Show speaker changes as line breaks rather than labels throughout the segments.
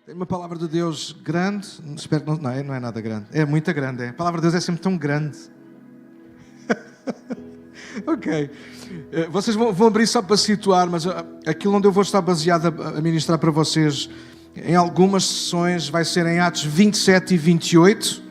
Tem uma palavra de Deus grande, espero que não é nada grande, é muito grande. A palavra de Deus é sempre tão grande. Ok, vocês vão abrir só para situar, mas aquilo onde eu vou estar baseado a ministrar para vocês em algumas sessões vai ser em Atos 27 e 28.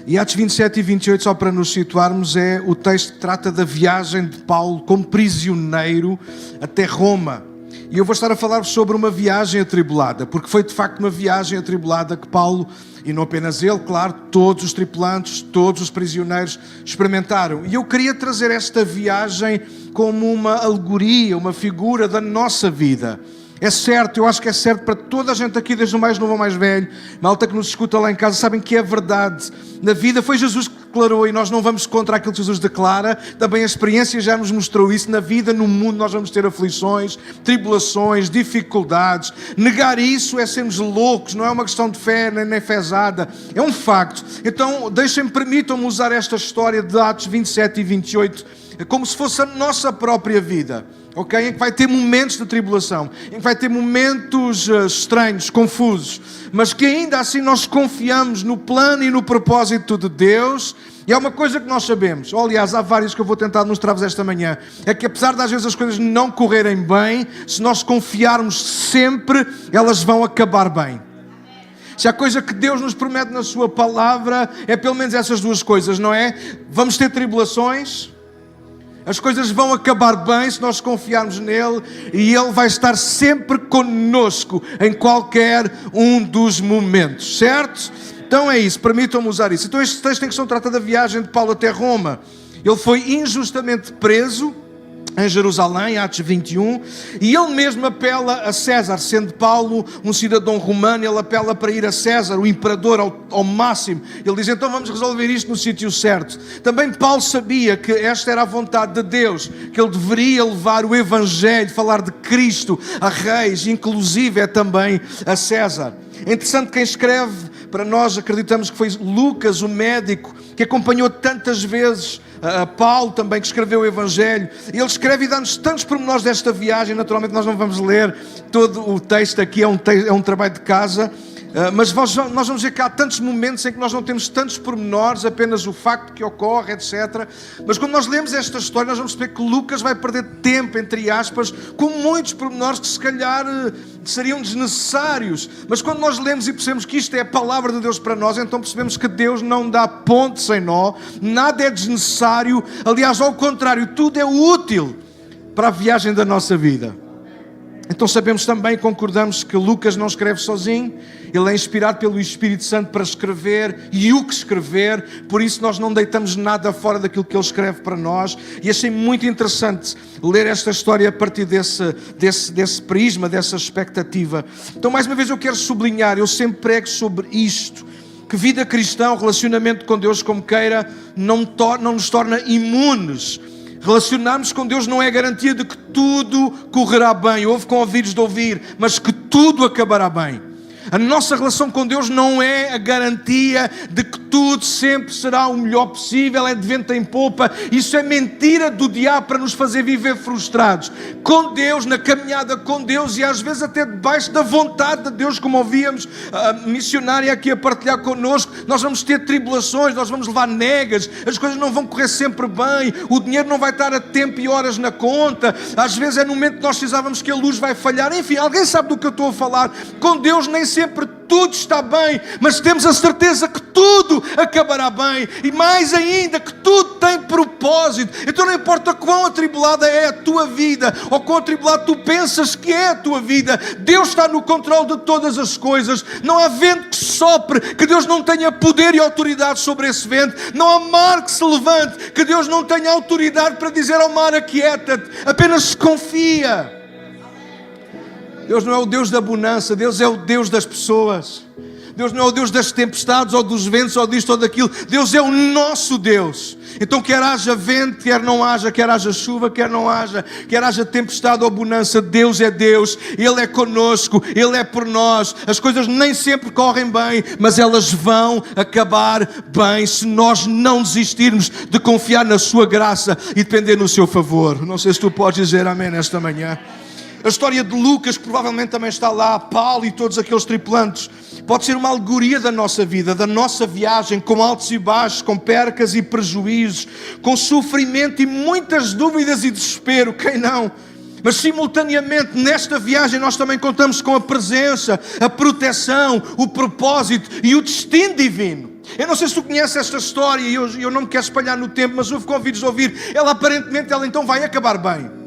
E Atos 27 e 28, só para nos situarmos, é o texto que trata da viagem de Paulo como prisioneiro até Roma. E eu vou estar a falar sobre uma viagem atribulada, porque foi de facto uma viagem atribulada que Paulo, e não apenas ele, claro, todos os tripulantes, todos os prisioneiros experimentaram. E eu queria trazer esta viagem como uma alegoria, uma figura da nossa vida. É certo, eu acho que é certo para toda a gente aqui, desde o mais novo ao mais velho, malta que nos escuta lá em casa, sabem que é verdade. Na vida foi Jesus que declarou e nós não vamos contra aquilo que Jesus declara. Também a experiência já nos mostrou isso. Na vida, no mundo, nós vamos ter aflições, tribulações, dificuldades. Negar isso é sermos loucos, não é uma questão de fé nem fezada. É um facto. Então, permitam-me usar esta história de Atos 27 e 28 como se fosse a nossa própria vida. Ok? Em que vai ter momentos de tribulação, em que vai ter momentos estranhos, confusos, mas que ainda assim nós confiamos no plano e no propósito de Deus. E é uma coisa que nós sabemos, aliás, há várias que eu vou tentar mostrar-vos esta manhã, é que apesar de às vezes as coisas não correrem bem, se nós confiarmos sempre, elas vão acabar bem. Se há coisa que Deus nos promete na sua palavra, é pelo menos essas duas coisas, não é? Vamos ter tribulações. As coisas vão acabar bem se nós confiarmos nele e ele vai estar sempre conosco em qualquer um dos momentos, certo? Então é isso, permitam-me usar isso. Então este texto em questão trata da viagem de Paulo até Roma. Ele foi injustamente preso em Jerusalém, Atos 21, e ele mesmo apela a César, sendo Paulo um cidadão romano, ele apela para ir a César, o imperador, ao máximo. Ele diz, então vamos resolver isto no sítio certo. Também Paulo sabia que esta era a vontade de Deus, que ele deveria levar o Evangelho, falar de Cristo a reis, inclusive é também a César. É interessante, quem escreve para nós, acreditamos que foi Lucas, o médico, que acompanhou tantas vezes Paulo também, que escreveu o Evangelho. Ele escreve e dá-nos tantos pormenores desta viagem. Naturalmente nós não vamos ler todo o texto aqui, é um trabalho de casa. Mas nós vamos ver que há tantos momentos em que nós não temos tantos pormenores, apenas o facto que ocorre, etc. Mas quando nós lemos esta história, nós vamos perceber que Lucas vai perder tempo, entre aspas, com muitos pormenores que se calhar seriam desnecessários. Mas quando nós lemos e percebemos que isto é a palavra de Deus para nós, então percebemos que Deus não dá ponto sem nó, nada é desnecessário, aliás, ao contrário, tudo é útil para a viagem da nossa vida. Então sabemos também, concordamos que Lucas não escreve sozinho, ele é inspirado pelo Espírito Santo para escrever e o que escrever, por isso nós não deitamos nada fora daquilo que ele escreve para nós, e achei muito interessante ler esta história a partir desse prisma, dessa expectativa. Então mais uma vez eu quero sublinhar, eu sempre prego sobre isto, que vida cristã, relacionamento com Deus como queira, não nos torna imunes. Relacionarmos com Deus não é garantia de que tudo correrá bem, ouve com ouvidos de ouvir, mas que tudo acabará bem. A nossa relação com Deus não é a garantia de que tudo sempre será o melhor possível, é de vento em popa. Isso é mentira do diabo para nos fazer viver frustrados. Com Deus, na caminhada com Deus e às vezes até debaixo da vontade de Deus, como ouvíamos a missionária aqui a partilhar connosco, nós vamos ter tribulações, nós vamos levar negas, as coisas não vão correr sempre bem, o dinheiro não vai estar a tempo e horas na conta, às vezes é no momento que nós precisávamos que a luz vai falhar, enfim, alguém sabe do que eu estou a falar. Com Deus nem sempre tudo está bem, mas temos a certeza que tudo acabará bem, e mais ainda, que tudo tem propósito. Então não importa quão atribulada é a tua vida, ou quão atribulado tu pensas que é a tua vida, Deus está no controle de todas as coisas. Não há vento que sopre, que Deus não tenha poder e autoridade sobre esse vento. Não há mar que se levante, que Deus não tenha autoridade para dizer ao mar, aquieta-te. Apenas se confia. Deus não é o Deus da bonança, Deus é o Deus das pessoas. Deus não é o Deus das tempestades, ou dos ventos, ou disto ou daquilo. Deus é o nosso Deus. Então quer haja vento, quer não haja, quer haja chuva, quer não haja, quer haja tempestade ou bonança, Deus é Deus. Ele é conosco, Ele é por nós. As coisas nem sempre correm bem, mas elas vão acabar bem se nós não desistirmos de confiar na sua graça e depender no seu favor. Não sei se tu podes dizer amém nesta manhã. A história de Lucas, que provavelmente também está lá, Paulo e todos aqueles tripulantes, pode ser uma alegoria da nossa vida, da nossa viagem, com altos e baixos, com percas e prejuízos, com sofrimento e muitas dúvidas e desespero, quem não? Mas simultaneamente nesta viagem nós também contamos com a presença, a proteção, o propósito e o destino divino. Eu não sei se tu conheces esta história e eu não me quero espalhar no tempo, mas houve convites de ouvir. Ela então vai acabar bem.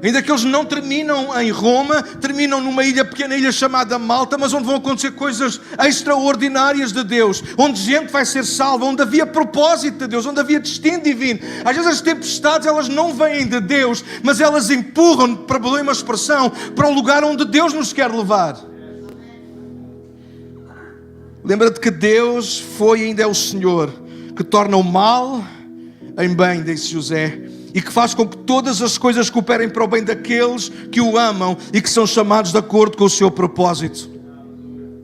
Ainda que eles não terminam em Roma, terminam numa pequena ilha chamada Malta, mas onde vão acontecer coisas extraordinárias de Deus, onde gente vai ser salva, onde havia propósito de Deus, onde havia destino divino. Às vezes as tempestades, elas não vêm de Deus, mas elas empurram, para uma expressão, para o lugar onde Deus nos quer levar. Lembra-te que Deus foi e ainda é o Senhor, que torna o mal em bem, disse José, e que faz com que todas as coisas cooperem para o bem daqueles que o amam e que são chamados de acordo com o seu propósito.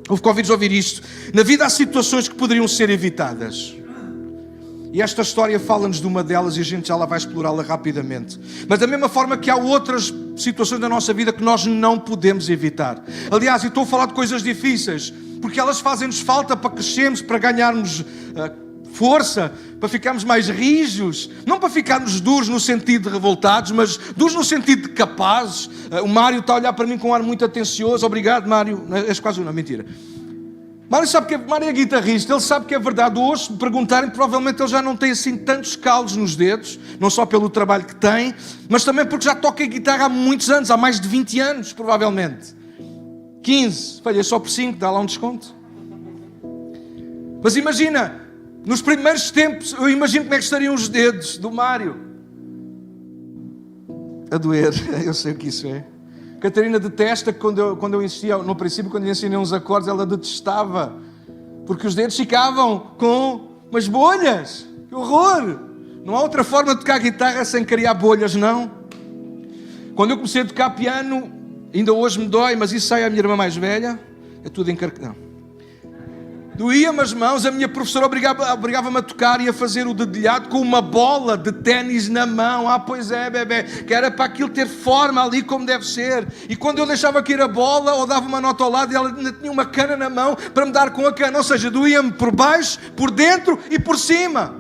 Houve convites a ouvir isto. Na vida há situações que poderiam ser evitadas. E esta história fala-nos de uma delas e a gente já lá vai explorá-la rapidamente. Mas da mesma forma que há outras situações da nossa vida que nós não podemos evitar. Aliás, eu estou a falar de coisas difíceis, porque elas fazem-nos falta para crescermos, para ganharmos força, para ficarmos mais rijos, não para ficarmos duros no sentido de revoltados, mas duros no sentido de capazes. O Mário está a olhar para mim com um ar muito atencioso. Obrigado, Mário. És quase uma mentira. Mário é guitarrista, ele sabe que é verdade. Hoje, se me perguntarem, provavelmente ele já não tem assim tantos calos nos dedos, não só pelo trabalho que tem, mas também porque já toca guitarra há muitos anos, há mais de 20 anos, provavelmente. 15, falhei só por 5, dá lá um desconto. Mas imagina, nos primeiros tempos, eu imagino como é que estariam os dedos do Mário. A doer, eu sei o que isso é. Catarina detesta que quando eu insistia, no princípio, quando eu ensinei uns acordes, ela detestava. Porque os dedos ficavam com umas bolhas. Que horror! Não há outra forma de tocar guitarra sem criar bolhas, não. Quando eu comecei a tocar piano, ainda hoje me dói, mas isso sai à minha irmã mais velha. É tudo encarcado. Doía-me as mãos, a minha professora obrigava-me a tocar e a fazer o dedilhado com uma bola de ténis na mão. Ah, pois é, bebê, que era para aquilo ter forma ali como deve ser. E quando eu deixava cair a bola ou dava uma nota ao lado, ela ainda tinha uma cana na mão para me dar com a cana. Ou seja, doía-me por baixo, por dentro e por cima.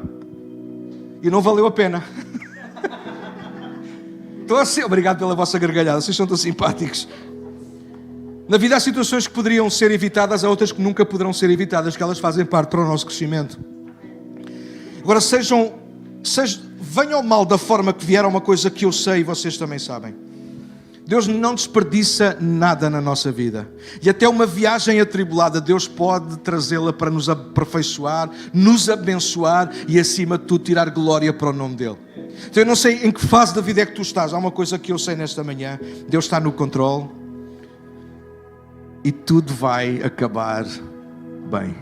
E não valeu a pena. Estou assim, obrigado pela vossa gargalhada, vocês são tão simpáticos. Na vida há situações que poderiam ser evitadas, há outras que nunca poderão ser evitadas, que elas fazem parte para o nosso crescimento. Agora, venham mal da forma que vieram, uma coisa que eu sei e vocês também sabem. Deus não desperdiça nada na nossa vida. E até uma viagem atribulada, Deus pode trazê-la para nos aperfeiçoar, nos abençoar e, acima de tudo, tirar glória para o nome dEle. Então, eu não sei em que fase da vida é que tu estás. Há uma coisa que eu sei nesta manhã. Deus está no controle. E tudo vai acabar bem.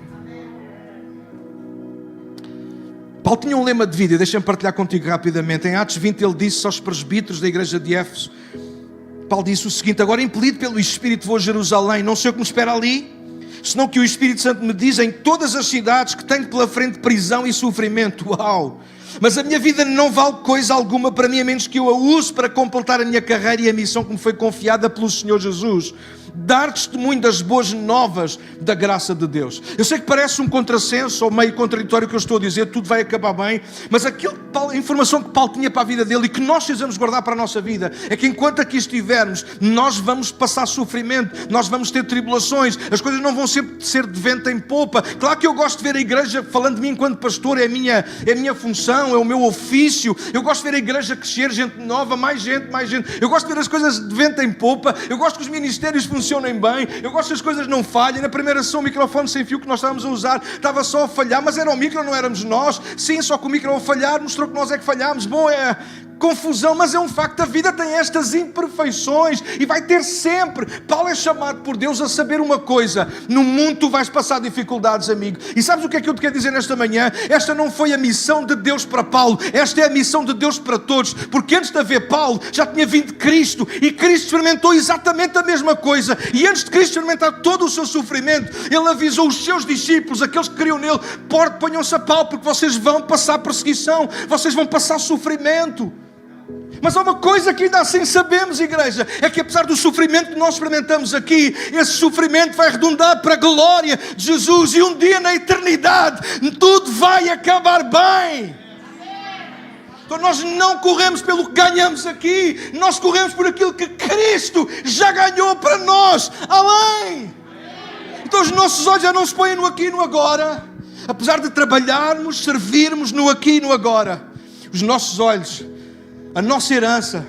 Paulo tinha um lema de vida, deixa-me partilhar contigo rapidamente. Em Atos 20 ele disse aos presbíteros da igreja de Éfeso, Paulo disse o seguinte: agora impelido pelo Espírito vou a Jerusalém, não sei o que me espera ali, senão que o Espírito Santo me diz em todas as cidades que tenho pela frente prisão e sofrimento. Uau! Mas a minha vida não vale coisa alguma para mim, a menos que eu a use para completar a minha carreira e a missão que me foi confiada pelo Senhor Jesus. Dar testemunho das boas novas da graça de Deus. Eu sei que parece um contrassenso ou meio contraditório o que eu estou a dizer, tudo vai acabar bem, mas a informação que Paulo tinha para a vida dele e que nós precisamos guardar para a nossa vida é que enquanto aqui estivermos, nós vamos passar sofrimento, nós vamos ter tribulações, as coisas não vão sempre ser de vento em popa. Claro que eu gosto de ver a igreja, falando de mim enquanto pastor, é a minha função, é o meu ofício. Eu gosto de ver a igreja crescer, gente nova, mais gente. Eu gosto de ver as coisas de vento em popa, eu gosto que os ministérios funcionem bem, eu gosto que as coisas não falhem. Na primeira sessão o microfone sem fio que nós estávamos a usar estava só a falhar, mas era o micro, não éramos nós. Sim, só que o micro a falhar mostrou que nós é que falhámos. Bom, é confusão, mas é um facto, a vida tem estas imperfeições e vai ter sempre. Paulo é chamado por Deus a saber uma coisa: no mundo tu vais passar dificuldades, amigo. E sabes o que é que eu te quero dizer nesta manhã? Esta não foi a missão de Deus para Paulo, esta é a missão de Deus para todos, porque antes de haver Paulo já tinha vindo Cristo, e Cristo experimentou exatamente a mesma coisa, e antes de Cristo experimentar todo o seu sofrimento, Ele avisou os seus discípulos, aqueles que criam nele: ponham-se a pau, porque vocês vão passar perseguição, vocês vão passar sofrimento. Mas há uma coisa que ainda assim sabemos, igreja, é que apesar do sofrimento que nós experimentamos aqui, esse sofrimento vai redundar para a glória de Jesus, e um dia na eternidade tudo vai acabar bem. Então nós não corremos pelo que ganhamos aqui, nós corremos por aquilo que Cristo já ganhou para nós, além. Então os nossos olhos já não se põem no aqui e no agora, apesar de trabalharmos, servirmos no aqui e no agora. Os nossos olhos, a nossa herança,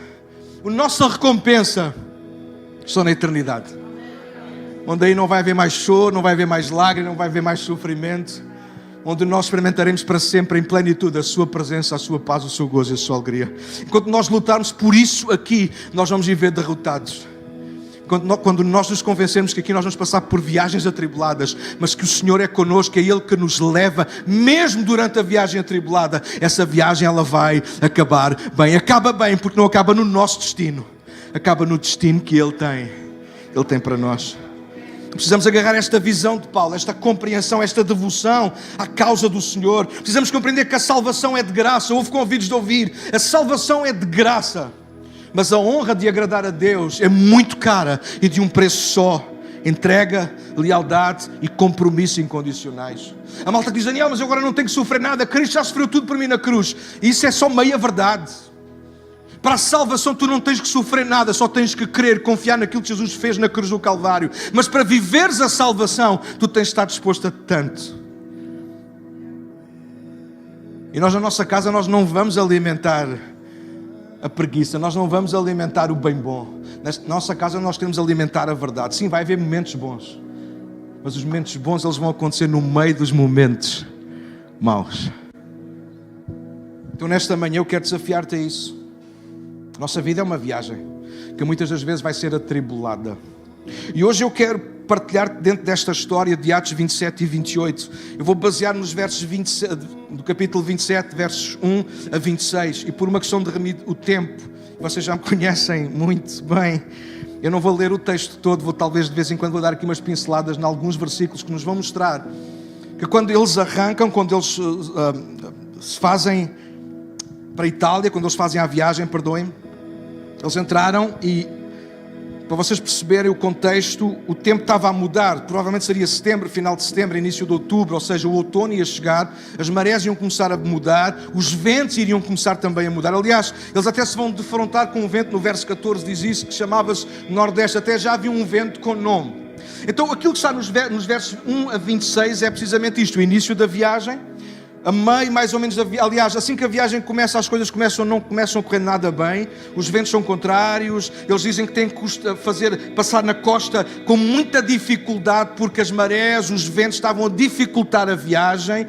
a nossa recompensa estão na eternidade. Onde aí não vai haver mais choro, não vai haver mais lágrimas, não vai haver mais sofrimento. Onde nós experimentaremos para sempre em plenitude a sua presença, a sua paz, o seu gozo e a sua alegria. Enquanto nós lutarmos por isso aqui, nós vamos viver derrotados. Quando nós nos convencermos que aqui nós vamos passar por viagens atribuladas, mas que o Senhor é connosco, é Ele que nos leva, mesmo durante a viagem atribulada, essa viagem ela vai acabar bem. Acaba bem porque não acaba no nosso destino, acaba no destino que Ele tem para nós. Precisamos agarrar esta visão de Paulo, esta compreensão, esta devoção à causa do Senhor. Precisamos compreender que a salvação é de graça. Houve convites de ouvir, a salvação é de graça. Mas a honra de agradar a Deus é muito cara e de um preço só. Entrega, lealdade e compromisso incondicionais. A malta diz: Daniel, mas eu agora não tenho que sofrer nada. Cristo já sofreu tudo por mim na cruz. E isso é só meia verdade. Para a salvação tu não tens que sofrer nada, só tens que crer, confiar naquilo que Jesus fez na cruz do Calvário. Mas para viveres a salvação, tu tens de estar disposto a tanto. E nós na nossa casa, nós não vamos alimentar a preguiça, nós não vamos alimentar o bem bom. Na nossa casa nós queremos alimentar a verdade. Sim, vai haver momentos bons, mas os momentos bons eles vão acontecer no meio dos momentos maus. Então nesta manhã eu quero desafiar-te a isso. Nossa vida é uma viagem que muitas das vezes vai ser atribulada. E hoje eu quero partilhar dentro desta história de Atos 27 e 28. Eu vou basear nos versos 27, do capítulo 27, versos 1 a 26. E por uma questão de o tempo, vocês já me conhecem muito bem, eu não vou ler o texto todo, vou talvez de vez em quando vou dar aqui umas pinceladas em alguns versículos que nos vão mostrar que quando eles arrancam, quando eles se fazem para a Itália, quando eles fazem a viagem, perdoem-me, eles entraram e, para vocês perceberem o contexto, o tempo estava a mudar. Provavelmente seria setembro, final de setembro, início de outubro, ou seja, o outono ia chegar, as marés iam começar a mudar, os ventos iriam começar também a mudar. Aliás, eles até se vão defrontar com um vento, no verso 14 diz isso, que chamava-se Nordeste, até já havia um vento com nome. Então aquilo que está nos versos 1 a 26 é precisamente isto, o início da viagem. A meio, mais ou menos, aliás, assim que a viagem começa, as coisas não começam a correr nada bem, os ventos são contrários, eles dizem que têm que passar na costa com muita dificuldade, porque as marés, os ventos estavam a dificultar a viagem,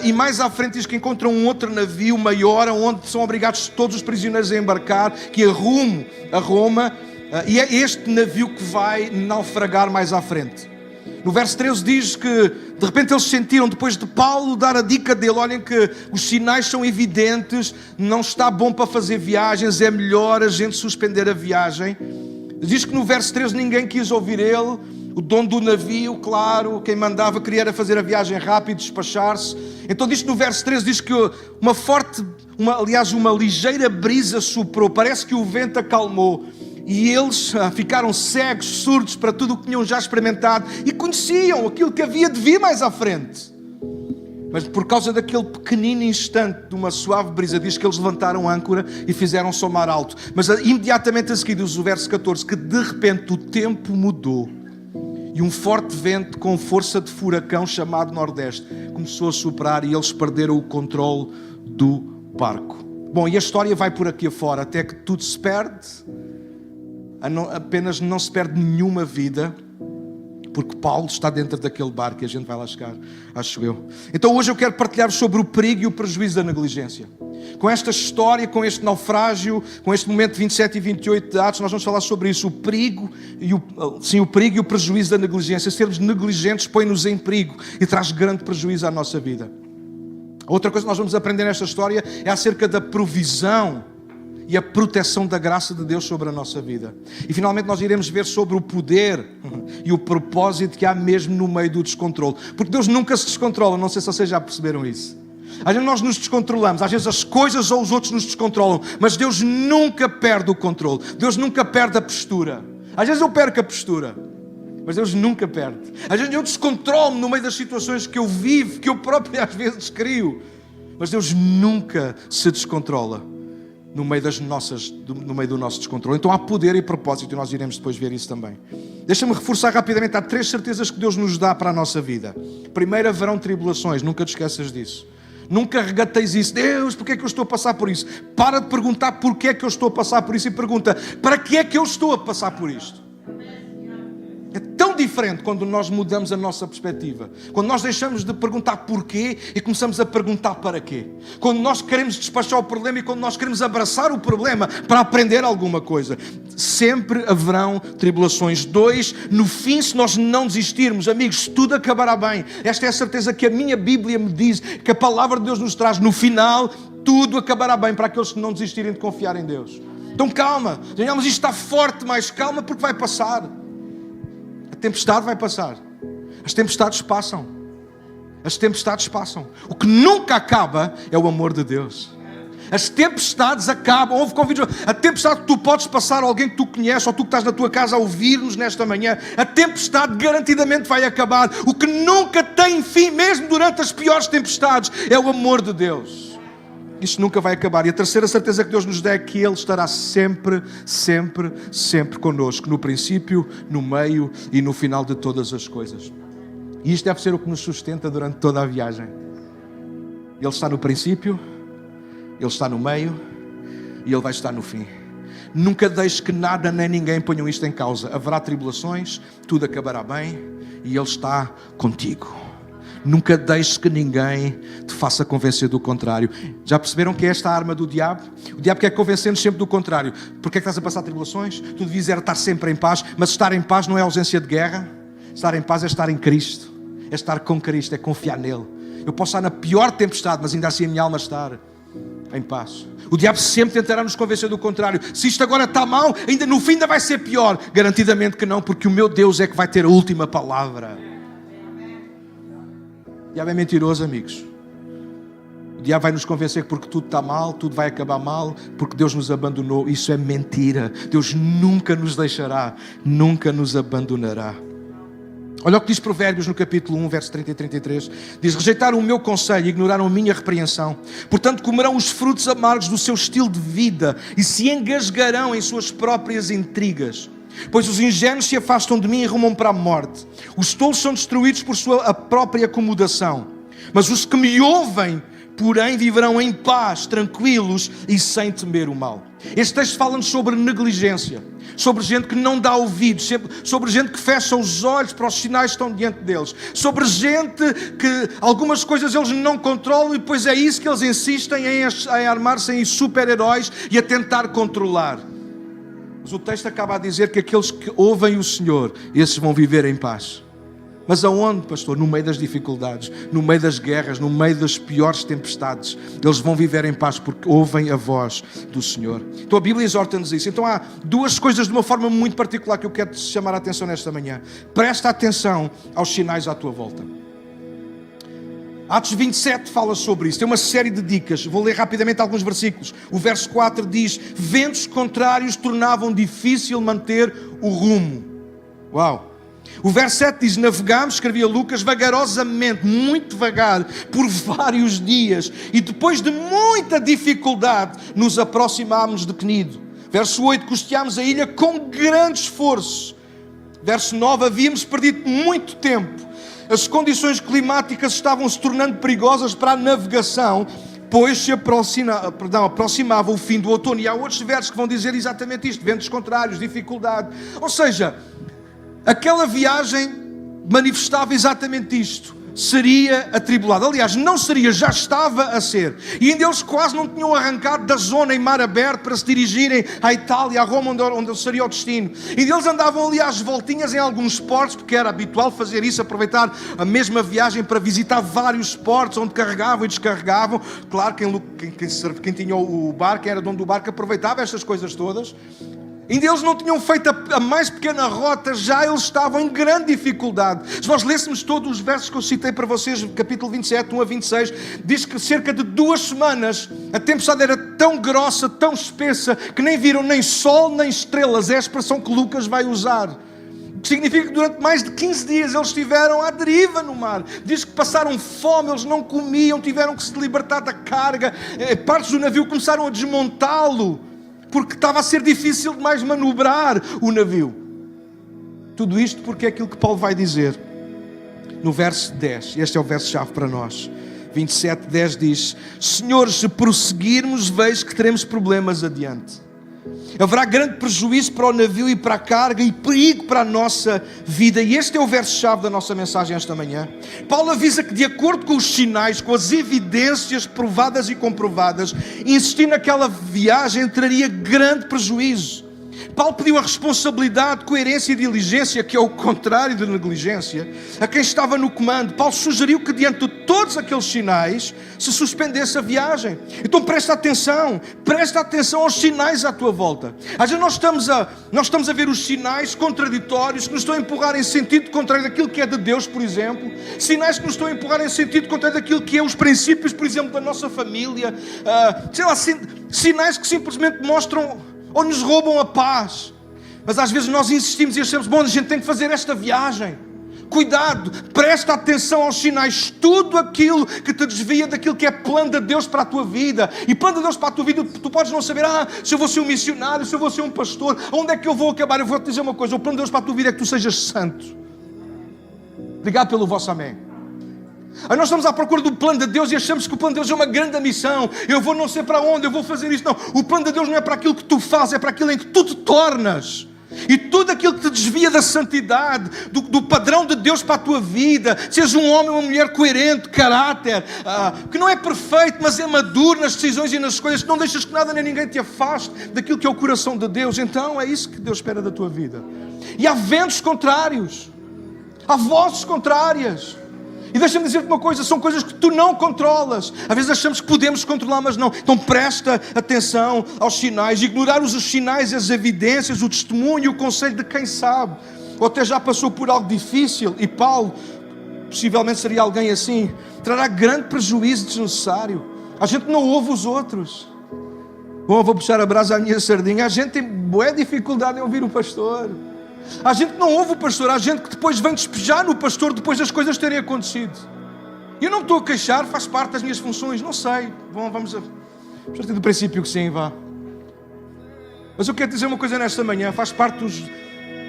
e mais à frente diz que encontram um outro navio maior, onde são obrigados todos os prisioneiros a embarcar, que é rumo a Roma, e é este navio que vai naufragar mais à frente. No verso 13 diz que de repente eles sentiram, depois de Paulo dar a dica dele, olhem que os sinais são evidentes, não está bom para fazer viagens, é melhor a gente suspender a viagem. Diz que no verso 13 ninguém quis ouvir ele, o dono do navio, claro, quem mandava queria era fazer a viagem rápido, despachar-se. Então diz que no verso 13 diz que uma ligeira brisa soprou, parece que o vento acalmou. E eles ficaram cegos, surdos para tudo o que tinham já experimentado e conheciam aquilo que havia de vir mais à frente. Mas por causa daquele pequenino instante de uma suave brisa, diz que eles levantaram âncora e fizeram-se ao mar alto. Mas imediatamente a seguir diz o verso 14 que de repente o tempo mudou e um forte vento com força de furacão chamado Nordeste começou a soprar e eles perderam o controle do barco. Bom, e a história vai por aqui afora até que tudo se perde. Apenas não se perde nenhuma vida, porque Paulo está dentro daquele barco e a gente vai lá chegar, acho eu. Então hoje eu quero partilhar sobre o perigo e o prejuízo da negligência. Com esta história, com este naufrágio, com este momento 27 e 28 de Atos, nós vamos falar sobre isso, o perigo e o prejuízo da negligência. Sermos negligentes põe-nos em perigo e traz grande prejuízo à nossa vida. Outra coisa que nós vamos aprender nesta história é acerca da provisão e a proteção da graça de Deus sobre a nossa vida. E finalmente nós iremos ver sobre o poder e o propósito que há mesmo no meio do descontrole. Porque Deus nunca se descontrola, não sei se vocês já perceberam isso. Às vezes nós nos descontrolamos, às vezes as coisas ou os outros nos descontrolam, mas Deus nunca perde o controle. Deus nunca perde a postura. Às vezes eu perco a postura, mas Deus nunca perde. Às vezes eu descontrolo-me no meio das situações que eu vivo, que eu próprio às vezes crio, mas Deus nunca se descontrola no meio do nosso descontrole. Então há poder e propósito, e nós iremos depois ver isso também. Deixa-me reforçar rapidamente, há 3 certezas que Deus nos dá para a nossa vida. Primeiro, haverão tribulações, nunca te esqueças disso. Nunca regateis isso. Deus, porquê é que eu estou a passar por isso? Para de perguntar porquê é que eu estou a passar por isso e pergunta, para que é que eu estou a passar por isto? É tão diferente quando nós mudamos a nossa perspectiva. Quando nós deixamos de perguntar porquê e começamos a perguntar para quê. Quando nós queremos despachar o problema e quando nós queremos abraçar o problema para aprender alguma coisa. Sempre haverão tribulações. 2, no fim, se nós não desistirmos, amigos, tudo acabará bem. Esta é a certeza que a minha Bíblia me diz, que a palavra de Deus nos traz. No final, tudo acabará bem para aqueles que não desistirem de confiar em Deus. Então calma, digamos, isto está forte, mas calma porque vai passar. A tempestade vai passar. As tempestades passam. As tempestades passam. O que nunca acaba é o amor de Deus. As tempestades acabam. Houve convívios. A tempestade que tu podes passar a alguém que tu conheces, ou tu que estás na tua casa a ouvir-nos nesta manhã, a tempestade garantidamente vai acabar. O que nunca tem fim, mesmo durante as piores tempestades, é o amor de Deus. Isso nunca vai acabar. E a terceira certeza que Deus nos dá é que Ele estará sempre, sempre, sempre connosco. No princípio, no meio e no final de todas as coisas. E isto deve ser o que nos sustenta durante toda a viagem. Ele está no princípio, Ele está no meio e Ele vai estar no fim. Nunca deixes que nada nem ninguém ponham isto em causa. Haverá tribulações, tudo acabará bem e Ele está contigo. Nunca deixes que ninguém te faça convencer do contrário. Já perceberam que é esta a arma do diabo? O diabo quer convencer-nos sempre do contrário. Porquê é que estás a passar tribulações? Tu devias estar sempre em paz. Mas estar em paz não é ausência de guerra. Estar em paz é estar em Cristo. É estar com Cristo, é confiar nele. Eu posso estar na pior tempestade, mas ainda assim a minha alma estar em paz. O diabo sempre tentará nos convencer do contrário. Se isto agora está mal, ainda no fim ainda vai ser pior. Garantidamente que não, porque o meu Deus é que vai ter a última palavra. O diabo é mentiroso, amigos. O diabo vai nos convencer que porque tudo está mal, tudo vai acabar mal, porque Deus nos abandonou. Isso é mentira. Deus nunca nos deixará, nunca nos abandonará. Olha o que diz Provérbios no capítulo 1, verso 30 e 33. Diz, rejeitaram o meu conselho e ignoraram a minha repreensão. Portanto, comerão os frutos amargos do seu estilo de vida e se engasgarão em suas próprias intrigas. Pois os ingênuos se afastam de mim e rumam para a morte. Os tolos são destruídos por sua própria acomodação. Mas os que me ouvem, porém, viverão em paz, tranquilos e sem temer o mal. Este texto fala-nos sobre negligência, sobre gente que não dá ouvidos, sobre gente que fecha os olhos para os sinais que estão diante deles, sobre gente que algumas coisas eles não controlam e depois é isso que eles insistem em armar-se em super-heróis e a tentar controlar. Mas o texto acaba a dizer que aqueles que ouvem o Senhor, esses vão viver em paz. Mas aonde, pastor? No meio das dificuldades, no meio das guerras, no meio das piores tempestades. Eles vão viver em paz porque ouvem a voz do Senhor. Então a Bíblia exorta-nos isso. Então há 2 coisas de uma forma muito particular que eu quero te chamar a atenção nesta manhã. Presta atenção aos sinais à tua volta. Atos 27 fala sobre isso, tem uma série de dicas. Vou ler rapidamente alguns versículos. O verso 4 diz, ventos contrários tornavam difícil manter o rumo. Uau! O verso 7 diz, navegámos, escrevia Lucas, vagarosamente, muito devagar, por vários dias. E depois de muita dificuldade, nos aproximámos de Cnido. Verso 8, costeámos a ilha com grande esforço. Verso 9, havíamos perdido muito tempo. As condições climáticas estavam se tornando perigosas para a navegação, pois se aproximava o fim do outono. E há outros versos que vão dizer exatamente isto, ventos contrários, dificuldade. Ou seja, aquela viagem manifestava exatamente isto. Seria atribulado. Aliás, não seria, já estava a ser. E ainda eles quase não tinham arrancado da zona em mar aberto para se dirigirem à Itália, a Roma, onde seria o destino. E eles andavam ali às voltinhas em alguns portos, porque era habitual fazer isso, aproveitar a viagem para visitar vários portos onde carregavam e descarregavam. Claro, quem tinha o barco, era dono do barco, aproveitava estas coisas todas. Ainda eles não tinham feito a mais pequena rota, já eles estavam em grande dificuldade. Se nós lêssemos todos os versos que eu citei para vocês, capítulo 27, 1 a 26, diz que cerca de 2 semanas a tempestade era tão grossa, tão espessa, que nem viram nem sol nem estrelas. É a expressão que Lucas vai usar. Que significa que durante mais de 15 dias eles estiveram à deriva no mar. Diz que passaram fome, eles não comiam, tiveram que se libertar da carga. Partes do navio começaram a desmontá-lo, porque estava a ser difícil demais manobrar o navio. Tudo isto porque é aquilo que Paulo vai dizer no verso 10. Este é o verso-chave para nós. 27, 10 diz: Senhores, se prosseguirmos, vejo que teremos problemas adiante. Haverá grande prejuízo para o navio e para a carga e perigo para a nossa vida. E este é o verso-chave da nossa mensagem esta manhã. Paulo avisa que, de acordo com os sinais, com as evidências provadas e comprovadas, insistir naquela viagem traria grande prejuízo. Paulo pediu a responsabilidade, coerência e diligência, que é o contrário de negligência, a quem estava no comando. Paulo sugeriu que, diante de todos aqueles sinais, se suspendesse a viagem. Então presta atenção aos sinais à tua volta. Às vezes nós estamos a ver os sinais contraditórios que nos estão a empurrar em sentido contrário daquilo que é de Deus, por exemplo. Sinais que nos estão a empurrar em sentido contrário daquilo que é os princípios, por exemplo, da nossa família. Sinais que simplesmente mostram ou nos roubam a paz. Mas às vezes nós insistimos e achamos: bom, a gente tem que fazer esta viagem. Cuidado, presta atenção aos sinais. Tudo aquilo que te desvia daquilo que é plano de Deus para a tua vida. E plano de Deus para a tua vida, tu podes não saber: se eu vou ser um missionário, se eu vou ser um pastor, onde é que eu vou acabar? Eu vou te dizer uma coisa: o plano de Deus para a tua vida é que tu sejas santo. Obrigado pelo vosso amém. Aí nós estamos à procura do plano de Deus e achamos que o plano de Deus é uma grande missão. Eu vou não sei para onde, eu vou fazer isto. Não, o plano de Deus não é para aquilo que tu fazes, é para aquilo em que tu te tornas. E tudo aquilo que te desvia da santidade, do padrão de Deus para a tua vida, sejas um homem ou uma mulher coerente, caráter, que não é perfeito, mas é maduro nas decisões e nas escolhas, que não deixas que nada nem ninguém te afaste daquilo que é o coração de Deus. Então é isso que Deus espera da tua vida. E há ventos contrários, há vozes contrárias. E deixa-me dizer-te uma coisa: são coisas que tu não controlas. Às vezes achamos que podemos controlar, mas não. Então presta atenção aos sinais. Ignorar os sinais, as evidências, o testemunho e o conselho de quem sabe, ou até já passou por algo difícil. E Paulo possivelmente seria alguém assim. Trará grande prejuízo desnecessário. A gente não ouve os outros. Bom, eu vou puxar a brasa à minha sardinha. A gente tem boa dificuldade em ouvir o pastor. Há gente que não ouve o pastor, há gente que depois vem despejar no pastor depois das coisas terem acontecido. Eu não me estou a queixar, faz parte das minhas funções, não sei. Bom, vamos partir do princípio que sim, vá. Mas eu quero dizer uma coisa nesta manhã: faz parte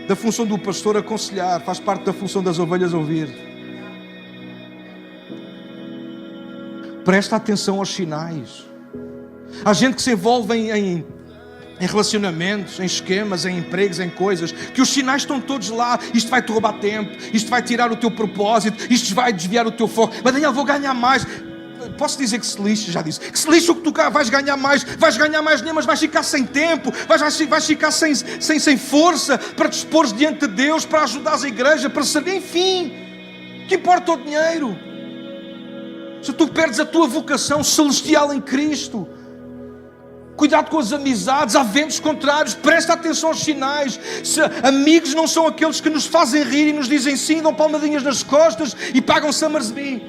da função do pastor aconselhar, faz parte da função das ovelhas ouvir. Presta atenção aos sinais. Há gente que se envolve em relacionamentos, em esquemas, em empregos, em coisas, que os sinais estão todos lá. Isto vai-te roubar tempo, isto vai tirar o teu propósito, isto vai desviar o teu foco. Mas Daniel, vou ganhar mais. Posso dizer que se lixe? Já disse. Que se lixe o que tu vais ganhar mais dinheiro, mas vais ficar sem tempo, vais ficar sem força para te expores diante de Deus, para ajudar a igreja, para servir, enfim. Que importa o dinheiro? Se tu perdes a tua vocação celestial em Cristo. Cuidado com as amizades, há ventos contrários, presta atenção aos sinais. Amigos não são aqueles que nos fazem rir e nos dizem sim, dão palmadinhas nas costas e pagam Summersby.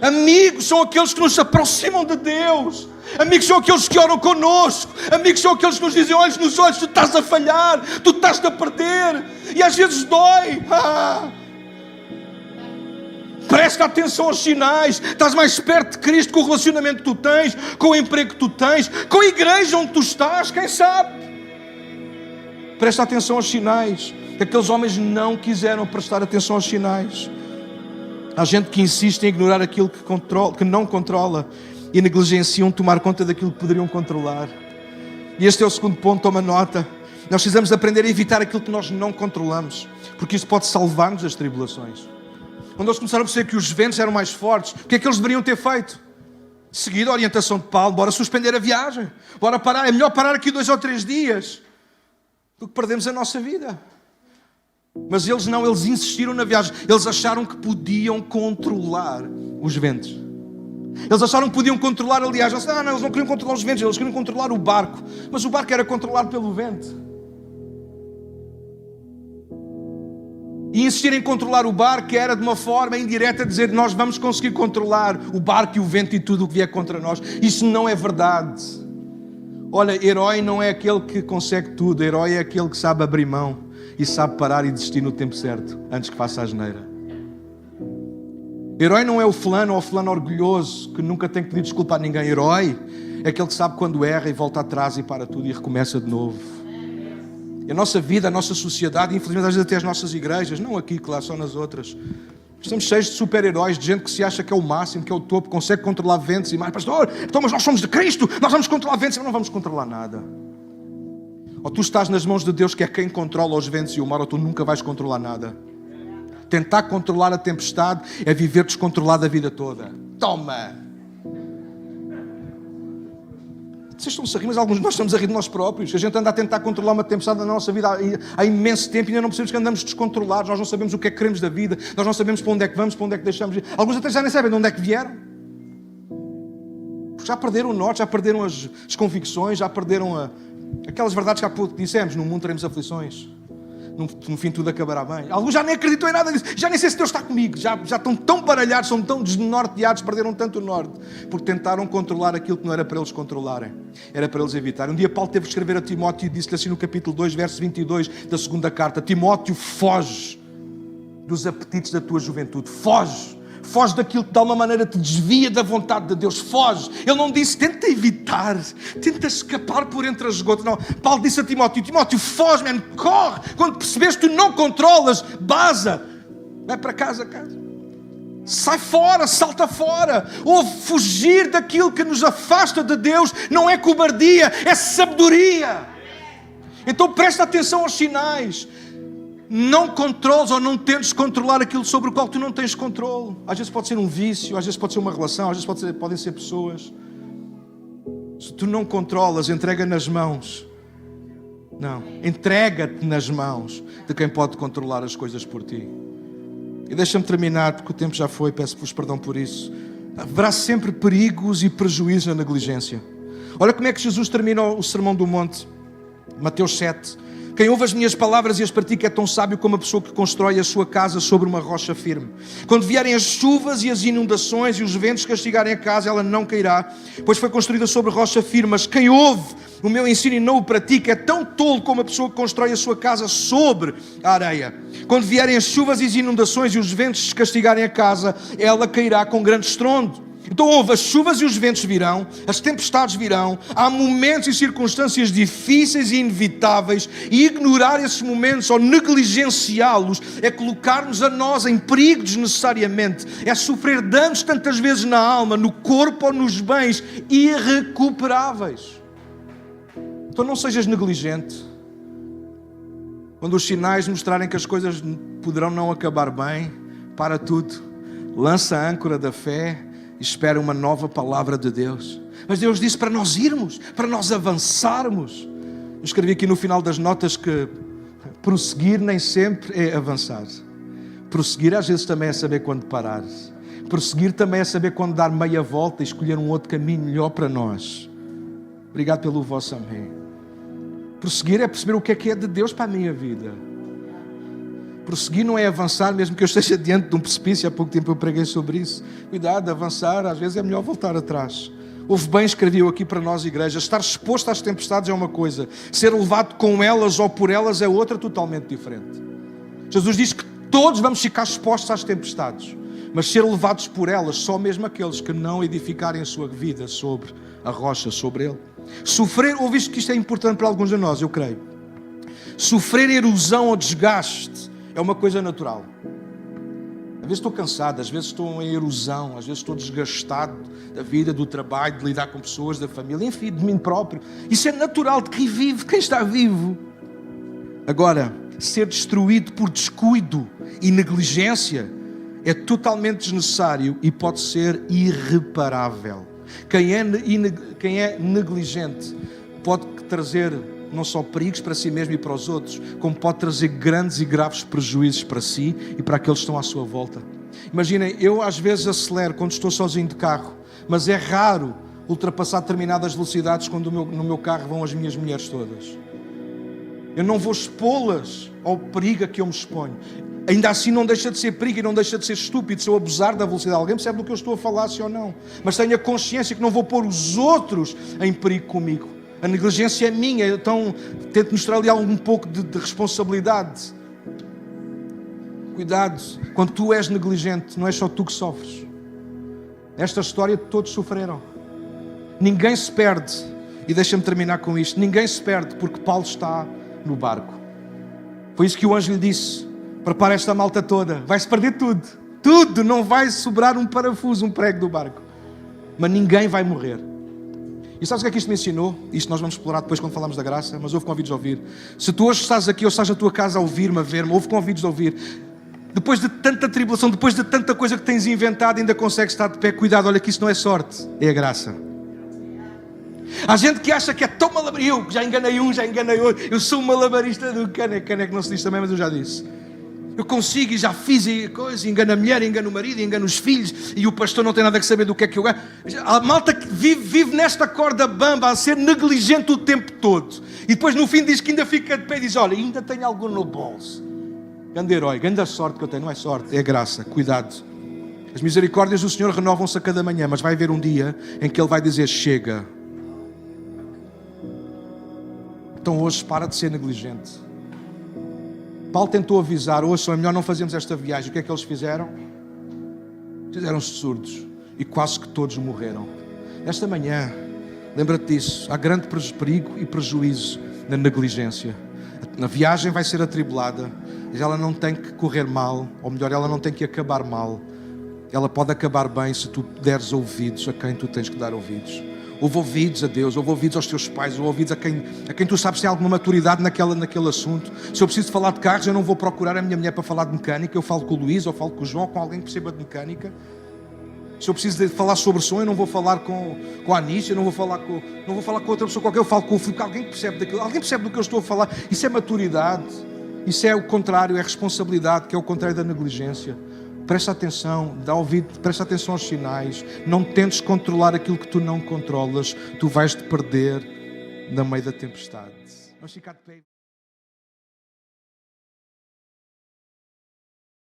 Amigos são aqueles que nos aproximam de Deus. Amigos são aqueles que oram connosco. Amigos são aqueles que nos dizem: olhos nos olhos, tu estás a falhar, tu estás a perder. E às vezes dói. Presta atenção aos sinais. Estás mais perto de Cristo com o relacionamento que tu tens, com o emprego que tu tens, com a igreja onde tu estás, quem sabe? Presta atenção aos sinais. Aqueles homens não quiseram prestar atenção aos sinais. Há gente que insiste em ignorar aquilo que não controla e negligenciam tomar conta daquilo que poderiam controlar. E este é o segundo ponto, toma nota. Nós precisamos aprender a evitar aquilo que nós não controlamos, porque isso pode salvar-nos das tribulações. Quando eles começaram a perceber que os ventos eram mais fortes, o que é que eles deveriam ter feito? Seguido a orientação de Paulo: bora suspender a viagem, bora parar, é melhor parar aqui 2 ou 3 dias do que perdermos a nossa vida. Mas eles não, eles insistiram na viagem. Eles acharam que podiam controlar os ventos. Eles acharam que podiam controlar, aliás, eles não queriam controlar os ventos, eles queriam controlar o barco. Mas o barco era controlado pelo vento. E insistir em controlar o barco era de uma forma indireta dizer: nós vamos conseguir controlar o barco e o vento e tudo o que vier contra nós. Isso não é verdade. Olha, herói não é aquele que consegue tudo. Herói é aquele que sabe abrir mão e sabe parar e desistir no tempo certo, antes que faça a asneira. Herói não é o fulano ou o fulano orgulhoso que nunca tem que pedir desculpa a ninguém. Herói é aquele que sabe quando erra e volta atrás e para tudo e recomeça de novo. A nossa vida, a nossa sociedade, infelizmente às vezes até as nossas igrejas, não aqui, claro, só nas outras, estamos cheios de super-heróis, de gente que se acha que é o máximo, que é o topo, consegue controlar ventos e mais. Pastor, então, mas nós somos de Cristo, nós vamos controlar ventos. Não vamos controlar nada. Ou tu estás nas mãos de Deus, que é quem controla os ventos e o mar, ou tu nunca vais controlar nada. Tentar controlar a tempestade é viver descontrolado a vida toda. Toma! Vocês estão-se a rir, mas alguns de nós estamos a rir de nós próprios. A gente anda a tentar controlar uma tempestade na nossa vida há imenso tempo e ainda não percebemos que andamos descontrolados. Nós não sabemos o que é que queremos da vida. Nós não sabemos para onde é que vamos, para onde é que deixamos ir. Alguns até já nem sabem de onde é que vieram. Porque já perderam o norte, já perderam as convicções, já perderam aquelas verdades que há pouco dissemos. No mundo teremos aflições. No fim tudo acabará bem. Alguns já nem acreditam em nada disso. Já nem sei se Deus está comigo. Já estão tão baralhados, são tão desnorteados, perderam tanto o norte. Porque tentaram controlar aquilo que não era para eles controlarem. Era para eles evitarem. Um dia Paulo teve que escrever a Timóteo e disse-lhe assim no capítulo 2, verso 22 da segunda carta: Timóteo, foge dos apetites da tua juventude. Foge. Foge daquilo que de alguma maneira te desvia da vontade de Deus. Foge. Ele não disse, tenta evitar, tenta escapar por entre as gotas. Não. Paulo disse a Timóteo, Timóteo, foge, man, corre. Quando percebes que tu não controlas, baza. Vai para casa. Sai fora, salta fora. Ou fugir daquilo que nos afasta de Deus não é cobardia, é sabedoria. Então presta atenção aos sinais. Não controles ou não tentes controlar aquilo sobre o qual tu não tens controle. Às vezes pode ser um vício, às vezes pode ser uma relação, às vezes podem ser pessoas. Se tu não controlas, entrega nas mãos. Não, entrega-te nas mãos de quem pode controlar as coisas por ti. E deixa-me terminar, porque o tempo já foi, peço-vos perdão por isso. Haverá sempre perigos e prejuízos na negligência. Olha como é que Jesus termina o Sermão do Monte. Mateus 7. Quem ouve as minhas palavras e as pratica é tão sábio como a pessoa que constrói a sua casa sobre uma rocha firme. Quando vierem as chuvas e as inundações e os ventos castigarem a casa, ela não cairá, pois foi construída sobre rocha firme. Mas quem ouve o meu ensino e não o pratica é tão tolo como a pessoa que constrói a sua casa sobre a areia. Quando vierem as chuvas e as inundações e os ventos castigarem a casa, ela cairá com grande estrondo. Então houve, as chuvas e os ventos virão, as tempestades virão, há momentos e circunstâncias difíceis e inevitáveis, e ignorar esses momentos ou negligenciá-los é colocar-nos a nós em perigo desnecessariamente, é sofrer danos tantas vezes na alma, no corpo ou nos bens irrecuperáveis. Então não sejas negligente. Quando os sinais mostrarem que as coisas poderão não acabar bem, para tudo, lança a âncora da fé, espera uma nova palavra de Deus. Mas Deus disse para nós irmos, para nós avançarmos. Eu escrevi aqui no final das notas que prosseguir nem sempre é avançar. Prosseguir às vezes também é saber quando parar. Prosseguir também é saber quando dar meia volta e escolher um outro caminho melhor para nós. Obrigado pelo vosso amém. Prosseguir é perceber o que é de Deus para a minha vida. Prosseguir não é avançar, mesmo que eu esteja diante de um precipício. Há pouco tempo eu preguei sobre isso. Cuidado, avançar, às vezes é melhor voltar atrás. Houve bem, escreveu aqui para nós, igreja, estar exposto às tempestades é uma coisa, ser levado com elas ou por elas é outra totalmente diferente. Jesus diz que todos vamos ficar expostos às tempestades, mas ser levados por elas, só mesmo aqueles que não edificarem a sua vida sobre a rocha, sobre Ele. Sofrer, ouviste que isto é importante para alguns de nós, eu creio. Sofrer erosão ou desgaste é uma coisa natural. Às vezes estou cansado, às vezes estou em erosão, às vezes estou desgastado da vida, do trabalho, de lidar com pessoas, da família, enfim, de mim próprio. Isso é natural de quem vive, quem está vivo. Agora, ser destruído por descuido e negligência é totalmente desnecessário e pode ser irreparável. Quem é negligente pode trazer não só perigos para si mesmo e para os outros, como pode trazer grandes e graves prejuízos para si e para aqueles que estão à sua volta. Imaginem, eu às vezes acelero quando estou sozinho de carro, mas é raro ultrapassar determinadas velocidades quando no meu carro vão as minhas mulheres todas. Eu não vou expô-las ao perigo a que eu me exponho. Ainda assim não deixa de ser perigo e não deixa de ser estúpido se eu abusar da velocidade. Alguém percebe do que eu estou a falar, sim ou não? Mas tenho a consciência que não vou pôr os outros em perigo comigo. A negligência é minha, então tento mostrar ali um pouco de responsabilidade. Cuidado, quando tu és negligente, não é só tu que sofres. Nesta história todos sofreram. Ninguém se perde, e deixa-me terminar com isto, ninguém se perde porque Paulo está no barco. Foi isso que o anjo lhe disse: prepara esta malta toda, vai-se perder tudo. Tudo, não vai sobrar um parafuso, um prego do barco. Mas ninguém vai morrer. E sabes o que é que isto me ensinou? Isto nós vamos explorar depois quando falamos da graça, mas houve convites a ouvir. Se tu hoje estás aqui ou estás na tua casa a ouvir-me, a ver-me, houve convites a ouvir. Depois de tanta tribulação, depois de tanta coisa que tens inventado, ainda consegues estar de pé. Cuidado, olha que isso não é sorte, é a graça. Há gente que acha que é tão malabarista. Eu já enganei um, já enganei outro. Eu sou um malabarista do caneco. Caneco não se diz também, mas eu já disse. Eu consigo e já fiz coisa, engano a mulher, engano o marido, engano os filhos, e o pastor não tem nada que saber do que é que eu ganho. A malta que vive nesta corda bamba a ser negligente o tempo todo. E depois no fim diz que ainda fica de pé e diz: olha, ainda tenho algo no bolso. Grande herói, grande sorte que eu tenho. Não é sorte, é graça. Cuidado. As misericórdias do Senhor renovam-se a cada manhã, mas vai haver um dia em que Ele vai dizer: chega. Então hoje para de ser negligente. Paulo tentou avisar: hoje é melhor não fazermos esta viagem. O que é que eles fizeram? Fizeram-se surdos e quase que todos morreram. Esta manhã, lembra-te disso, há grande perigo e prejuízo na negligência. A viagem vai ser atribulada, mas ela não tem que correr mal, ou melhor, ela não tem que acabar mal. Ela pode acabar bem se tu deres ouvidos a quem tu tens que dar ouvidos. Houve ouvidos a Deus, houve ouvidos aos teus pais, houve ouvidos a quem tu sabes tem alguma maturidade naquele assunto. Se eu preciso falar de carros, eu não vou procurar a minha mulher para falar de mecânica, eu falo com o Luís, ou falo com o João, com alguém que perceba de mecânica. Se eu preciso de falar sobre som, eu não vou falar com a Anícia, eu não vou falar com outra pessoa qualquer, eu falo com alguém que percebe daquilo, alguém percebe do que eu estou a falar. Isso é maturidade, isso é o contrário, é responsabilidade, que é o contrário da negligência. Presta atenção, dá ouvido, presta atenção aos sinais. Não tentes controlar aquilo que tu não controlas. Tu vais te perder no meio da tempestade. Vamos ficar de pé.